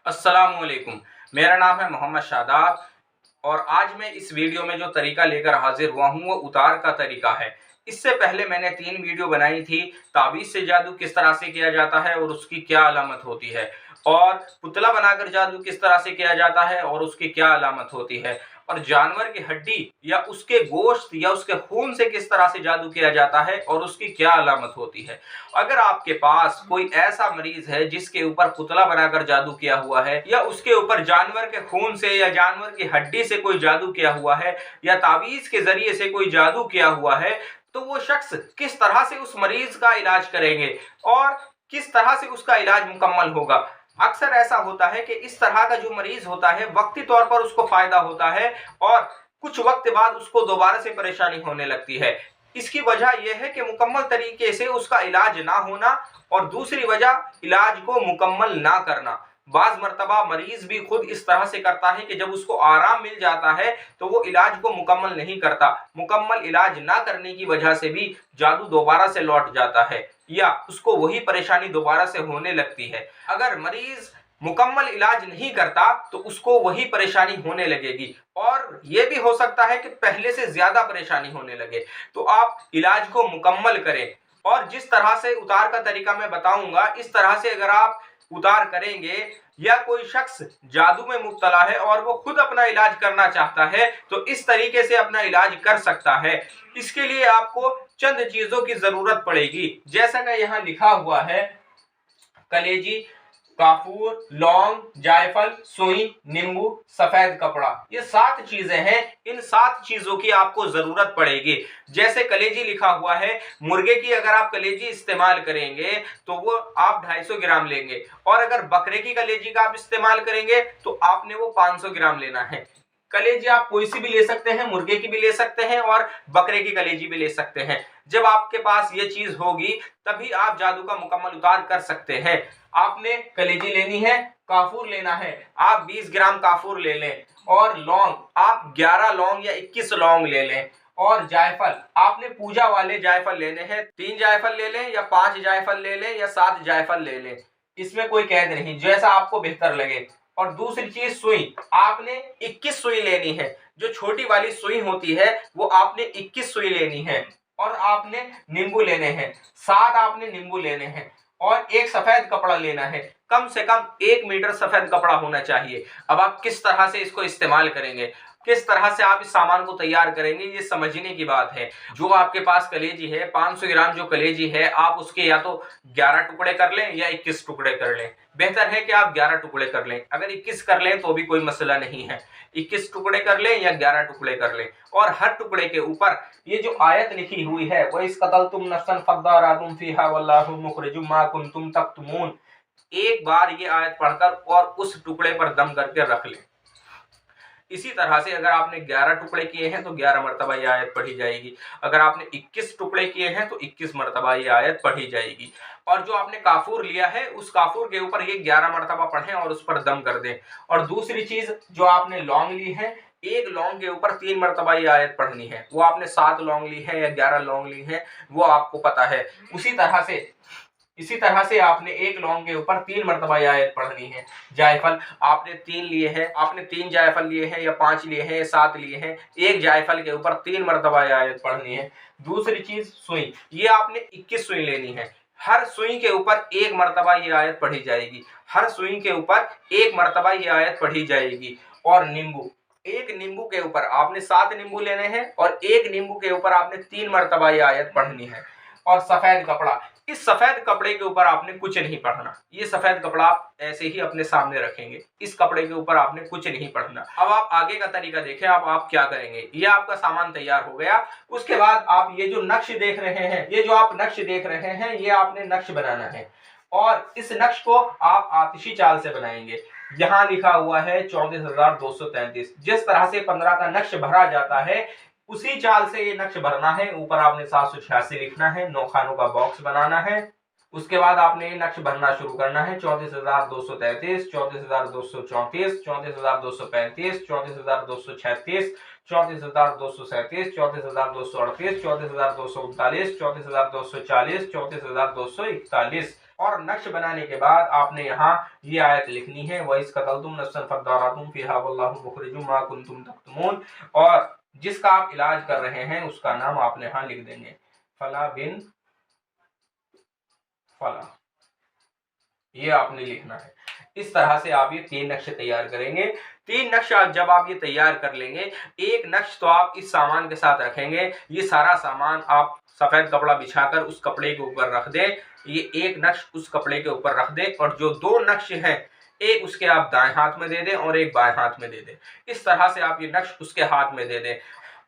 अस्सलामुअलैकुम। मेरा नाम है मोहम्मद शादाब और आज मैं इस वीडियो में जो तरीका लेकर हाजिर हुआ हूँ वो उतार का तरीका है। इससे पहले मैंने 3 वीडियो बनाई थी, ताबीज़ से जादू किस तरह से किया जाता है और उसकी क्या अलामत होती है, और पुतला बनाकर जादू किस तरह से किया जाता है और उसकी क्या अलामत होती है, और जानवर की हड्डी या उसके गोश्त या उसके खून से किस तरह से जादू किया जाता है और उसकी क्या अलामत होती है। अगर आपके पास कोई ऐसा मरीज है जिसके ऊपर पुतला बनाकर जादू किया हुआ है, या उसके ऊपर जानवर के खून से या जानवर की हड्डी से कोई जादू किया हुआ है, या तावीज के जरिए से कोई जादू किया हुआ है, तो वो शख्स किस तरह से उस मरीज का इलाज करेंगे और किस तरह से उसका इलाज मुकम्मल होगा। अक्सर ऐसा होता है कि इस तरह का जो मरीज होता है वक्ती तौर पर उसको फायदा होता है और कुछ वक्त बाद उसको दोबारा से परेशानी होने लगती है। इसकी वजह यह है कि मुकम्मल तरीके से उसका इलाज ना होना, और दूसरी वजह इलाज को मुकम्मल ना करना। बाज मर्तबा मरीज भी खुद इस तरह से करता है कि जब उसको आराम मिल जाता है तो वो इलाज को मुकम्मल नहीं करता। मुकम्मल इलाज ना करने की वजह से भी जादू दोबारा से लौट जाता है या उसको वही परेशानी दोबारा से होने लगती है। अगर मरीज मुकम्मल इलाज नहीं करता तो उसको वही परेशानी होने लगेगी, और यह भी हो सकता है कि पहले से ज्यादा परेशानी होने लगे। तो आप इलाज को मुकम्मल करें, और जिस तरह से उतार का तरीका मैं बताऊंगा इस तरह से अगर आप उतार करेंगे, या कोई शख्स जादू में मुब्तला है और वो खुद अपना इलाज करना चाहता है तो इस तरीके से अपना इलाज कर सकता है। इसके लिए आपको चंद चीजों की जरूरत पड़ेगी, जैसा कि यहाँ लिखा हुआ है: कलेजी, काफूर, लौंग, जायफल, सुई, नींबू, सफेद कपड़ा। ये 7 चीजें हैं। इन 7 चीजों की आपको जरूरत पड़ेगी। जैसे कलेजी लिखा हुआ है, मुर्गे की अगर आप कलेजी इस्तेमाल करेंगे तो वो आप 250 ग्राम लेंगे, और अगर बकरे की कलेजी का आप इस्तेमाल करेंगे तो आपने वो 500 ग्राम लेना है। कलेजी आप कोई सी भी ले सकते हैं, मुर्गे की भी ले सकते हैं और बकरे की कलेजी भी ले सकते हैं। जब आपके पास ये चीज होगी तभी आप जादू का मुकम्मल उतार कर सकते हैं। आपने कलेजी लेनी है, काफूर लेना है, आप 20 ग्राम काफूर ले लें, और लौंग आप 11 लौंग या 21 लौंग ले लें, और जायफल आपने पूजा वाले जायफल लेने हैं। 3 जायफल ले लें या 5 जायफल ले लें या 7 जायफल ले लें, इसमें कोई कैद नहीं, जैसा आपको बेहतर लगे। और दूसरी चीज सुई, आपने 21 सुई लेनी है। जो छोटी वाली सुई होती है वो आपने 21 सुई लेनी है। और आपने नींबू लेने हैं, 7 आपने नींबू लेने हैं, और एक सफेद कपड़ा लेना है। कम से कम 1 मीटर सफेद कपड़ा होना चाहिए। अब आप किस तरह से इसको इस्तेमाल करेंगे, किस तरह से आप इस सामान को तैयार करेंगे, ये समझने की बात है। जो आपके पास कलेजी है, 500 ग्राम जो कलेजी है, आप उसके या तो 11 टुकड़े कर लें या 21 टुकड़े कर लें। बेहतर है कि आप 11 टुकड़े कर लें। अगर 21 कर लें तो भी कोई मसला नहीं है। 21 टुकड़े कर लें या 11 टुकड़े कर लें, और हर टुकड़े के ऊपर ये जो आयत लिखी हुई है, वो इस कतलतुम नफ्सन फद्दारातुम फीहा वल्लाहु मुखरिजुम मा कुंतुम तक्तुमून, एक बार ये आयत पढ़कर और उस टुकड़े पर दम करके रख लें। इसी तरह से अगर आपने 11 टुकड़े किए हैं तो 11 मरतबा ये आयत पढ़ी जाएगी। अगर आपने 21 टुकड़े किए हैं तो 21 मरतबा ये आयत पढ़ी जाएगी। और जो आपने काफूर लिया है उस काफूर के ऊपर ये 11 मरतबा पढ़ें और उस पर दम कर दें। और दूसरी चीज, जो आपने लौंग ली है, एक लौंग के ऊपर 3 मरतबा ये आयत पढ़नी है। वो आपने 7 लौंग ली है या 11 लौंग ली है वो आपको पता है। इसी तरह से आपने एक लौंग के ऊपर 3 मरतबा ये आयत पढ़नी है। जायफल आपने 3 लिए हैं, आपने 3 जायफल लिए हैं या 5 लिए हैं या 7 लिए हैं, एक जायफल के ऊपर 3 मरतबा ये आयत पढ़नी है। दूसरी चीज सुई, ये आपने 21 सुई लेनी है। हर सुई के ऊपर 1 मरतबा ये आयत पढ़ी जाएगी। हर सुई के ऊपर 1 मरतबा ये आयत पढ़ी जाएगी। और नींबू, एक नींबू के ऊपर आपने 7 नींबू लेने हैं और एक नींबू के ऊपर आपने 3 मरतबा ये आयत पढ़नी है। और सफेद कपड़ा, इस सफेद कपड़े के ऊपर आपने कुछ नहीं पढ़ना। ये सफेद कपड़ा आप ऐसे ही अपने सामने रखेंगे, इस कपड़े के ऊपर आपने कुछ नहीं पढ़ना। अब आप आगे का तरीका देखें। आप क्या करेंगे, ये आपका सामान तैयार हो गया। उसके बाद आप ये जो नक्श देख रहे हैं, ये जो आप नक्श देख रहे हैं, ये आपने नक्श बनाना है, और इस नक्श को आप आतिशी चाल से बनाएंगे। यहाँ लिखा हुआ है 34,233। जिस तरह से 15 का नक्श भरा जाता है उसी चाल से ये नक्श भरना है। ऊपर आपने 786 लिखना है, 9 खानों का बॉक्स बनाना है। उसके बाद आपने ये नक्श भरना शुरू करना है। 34,233, 34,234, 34,235, 34,236, 34,237, 34,238, 34,239, 34,240, 34,241, और नक्श बनाने के बाद आपने यहाँ ये आयत लिखनी है, वइस कतलतुम नफ्सन फद्दारअतुम फीहा वल्लाहु मुखरिजुम मा कुंतुम तक्तुमून। और जिसका आप इलाज कर रहे हैं उसका नाम आपने यहाँ लिख देंगे, फला बिन फला, ये आपने लिखना है। इस तरह से आप ये 3 नक्शे तैयार करेंगे। 3 नक्शा जब आप ये तैयार कर लेंगे, एक नक्श तो आप इस सामान के साथ रखेंगे, ये सारा सामान आप सफेद कपड़ा बिछाकर उस कपड़े के ऊपर रख दें, ये एक नक्श उस कपड़े के ऊपर रख दें, और जो 2 नक्श हैं एक उसके आप दाएं हाथ में दे दें और एक बाएं हाथ में दे दें। इस तरह से आप ये नक्श उसके हाथ में दे दें।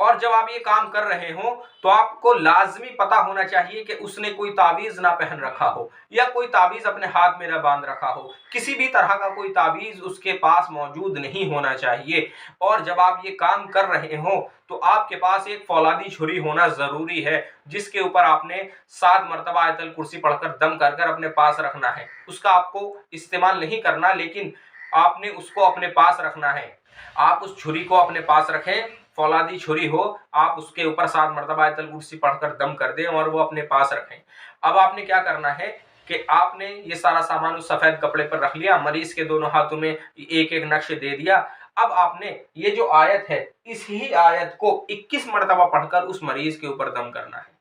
और जब आप ये काम कर रहे हो तो आपको लाजमी पता होना चाहिए कि उसने कोई तावीज ना पहन रखा हो या कोई तावीज अपने हाथ में ना बांध रखा हो, किसी भी तरह का कोई तावीज उसके पास मौजूद नहीं होना चाहिए। और जब आप ये काम कर रहे हो तो आपके पास एक फौलादी छुरी होना जरूरी है, जिसके ऊपर आपने 7 मरतबा आयतल कुर्सी पढ़कर दम कर कर अपने पास रखना है। उसका आपको इस्तेमाल नहीं करना, लेकिन आपने उसको अपने पास रखना है। आप उस छुरी को अपने पास रखें, फौलादी छुरी हो, आप उसके ऊपर 7 मरतबा आयतल कुर्सी पढ़कर दम कर दें और वो अपने पास रखें। अब आपने क्या करना है कि आपने ये सारा सामान उस सफेद कपड़े पर रख लिया, मरीज के दोनों हाथों में एक एक नक्श दे दिया। अब आपने ये जो आयत है, इसी आयत को 21 मरतबा पढ़कर उस मरीज के ऊपर दम करना है।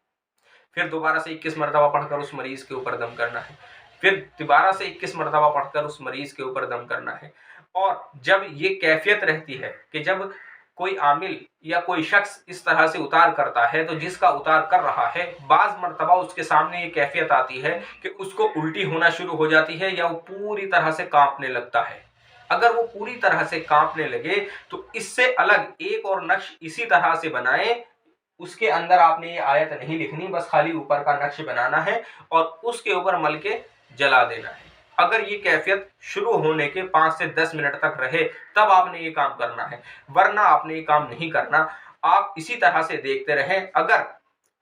फिर दोबारा से 21 मरतबा पढ़कर उस मरीज के ऊपर दम करना है। फिर दोबारा से 21 मरतबा पढ़कर उस मरीज के ऊपर दम करना है। और जब ये कैफियत रहती है कि जब कोई आमिल या कोई शख्स इस तरह से उतार करता है, तो जिसका उतार कर रहा है बाज मरतबा उसके सामने ये कैफियत आती है कि उसको उल्टी होना शुरू हो जाती है या वो पूरी तरह से कांपने लगता है। अगर वो पूरी तरह से कांपने लगे तो इससे अलग एक और नक्श इसी तरह से बनाएं, उसके अंदर आपने ये आयत नहीं लिखनी, बस खाली ऊपर का नक्श बनाना है और उसके ऊपर मल के जला देना है। अगर ये कैफियत शुरू होने के 5 से 10 मिनट तक रहे तब आपने ये काम करना है, वरना आपने ये काम नहीं करना। आप इसी तरह से देखते रहें। अगर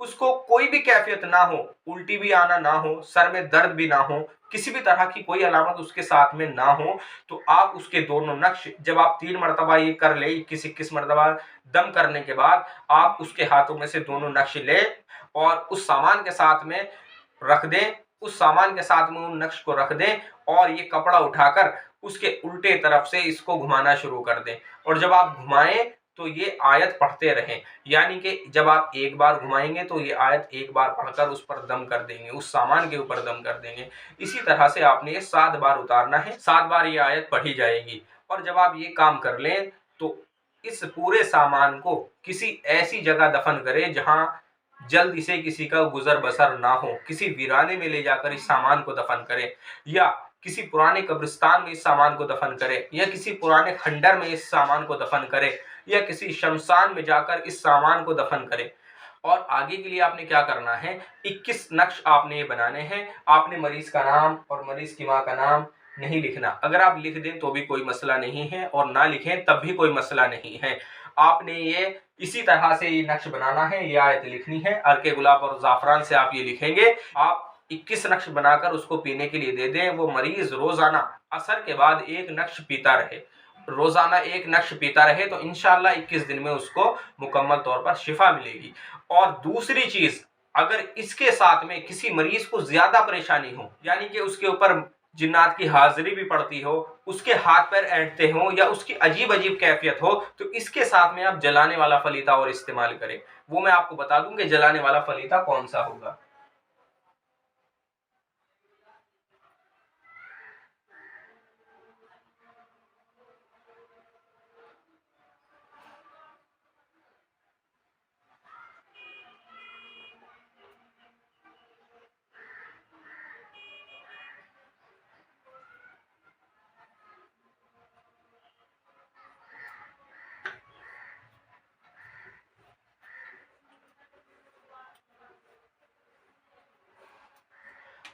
उसको कोई भी कैफियत ना हो, उल्टी भी आना ना हो, सर में दर्द भी ना हो, किसी भी तरह की कोई अलामत उसके साथ में ना हो, तो आप उसके दोनों नक्श जब आप 3 मरतबा ये कर ले, 21 मरतबा दम करने के बाद आप उसके हाथों में से दोनों नक्श ले और उस सामान के साथ में रख दें, उस सामान के साथ में उन नक्श को रख दें और ये कपड़ा उठाकर उसके उल्टे तरफ से इसको घुमाना शुरू कर दें। और जब आप घुमाएं तो ये आयत पढ़ते रहें, यानी कि जब आप एक बार घुमाएंगे तो ये आयत एक बार पढ़कर उस पर दम कर देंगे, उस सामान के ऊपर दम कर देंगे। इसी तरह से आपने ये 7 बार उतारना है, 7 बार ये आयत पढ़ी जाएगी। और जब आप ये काम कर लें तो इस पूरे सामान को किसी ऐसी जगह दफन करें जहां जल्दी से किसी का गुजर बसर ना हो। किसी वीराने में ले जाकर इस सामान को दफन करें, या किसी पुराने कब्रिस्तान में इस सामान को दफन करें, या किसी पुराने खंडर में इस सामान को दफन करें, या किसी शमशान में जाकर इस सामान को दफन करें। और आगे के लिए आपने क्या करना है, 21 नक्श आपने ये बनाने हैं। आपने मरीज का नाम और मरीज की माँ का नाम नहीं लिखना। अगर आप लिख दें तो भी कोई मसला नहीं है और ना लिखें तब भी कोई मसला नहीं है। आपने ये इसी तरह से ये नक्श बनाना है, ये आयत लिखनी है। अर्के गुलाब और जाफरान से आप ये लिखेंगे। आप 21 नक्श बनाकर उसको पीने के लिए दे दें। वो मरीज रोजाना असर के बाद एक नक्श पीता रहे, रोजाना एक नक्श पीता रहे, तो इंशाअल्लाह 21 दिन में उसको मुकम्मल तौर पर शिफा मिलेगी। और दूसरी चीज, अगर इसके साथ में किसी मरीज को ज्यादा परेशानी हो, यानी कि उसके ऊपर जिन्नात की हाजिरी भी पड़ती हो, उसके हाथ पैर ऐंठते हो, या उसकी अजीब अजीब कैफियत हो, तो इसके साथ में आप जलाने वाला फलीता और इस्तेमाल करें। वो मैं आपको बता दूं कि जलाने वाला फलीता कौन सा होगा।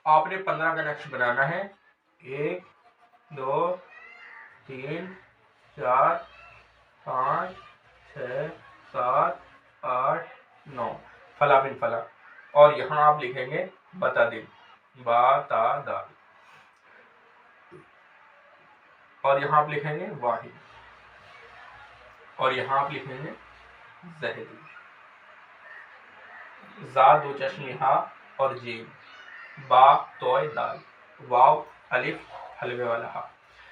आपने 15 का नक्श बनाना है। 1 2 3 4 5 6 7 8 9 फला बिन फला। और यहाँ आप लिखेंगे बता दिन, बा ता दाल। और यहाँ आप लिखेंगे वाहिद। और यहाँ आप लिखेंगे जहदी। जा 2 चश्मे हा और जीम, बा तोय दाल। वाव अलिफ हलवे वाला हा।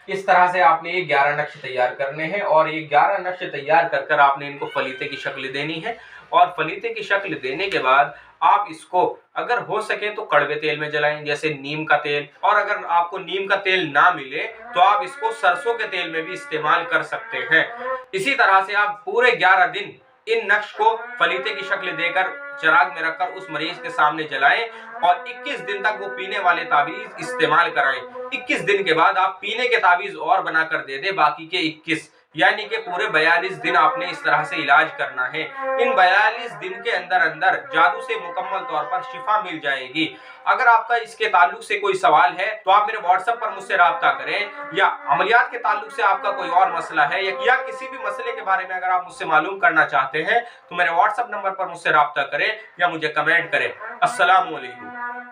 इस तरह से आपने ये 11 नक्श तैयार करने हैं और ये 11 नक्श तैयार कर कर आपने इनको फलीते की शक्ल देनी है। और फलीते की शक्ल देने के बाद आप इसको अगर हो सके तो कड़वे तेल में जलाएं, जैसे नीम का तेल। और अगर आपको नीम का तेल ना मिले तो आप इसको सरसों के तेल में भी इस्तेमाल कर सकते हैं। इसी तरह से आप पूरे 11 दिन इन नक्श को फलीते की शक्ल देकर चिराग में रखकर उस मरीज के सामने जलाएं और 21 दिन तक वो पीने वाले ताबीज इस्तेमाल कराएं। 21 दिन के बाद आप पीने के ताबीज और बनाकर दे दे, बाकी के 21, यानी कि पूरे 42 दिन आपने इस तरह से इलाज करना है। इन 42 दिन के अंदर अंदर जादू से मुकम्मल तौर पर शिफा मिल जाएगी। अगर आपका इसके ताल्लुक से कोई सवाल है तो आप मेरे व्हाट्सएप पर मुझसे राब्ता करें, या अमलियात के ताल्लुक से आपका कोई और मसला है या किसी भी मसले के बारे में अगर आप मुझसे मालूम करना चाहते हैं तो मेरे व्हाट्सएप नंबर पर मुझसे राब्ता करें या मुझे कमेंट करें। अस्सलाम वालेकुम।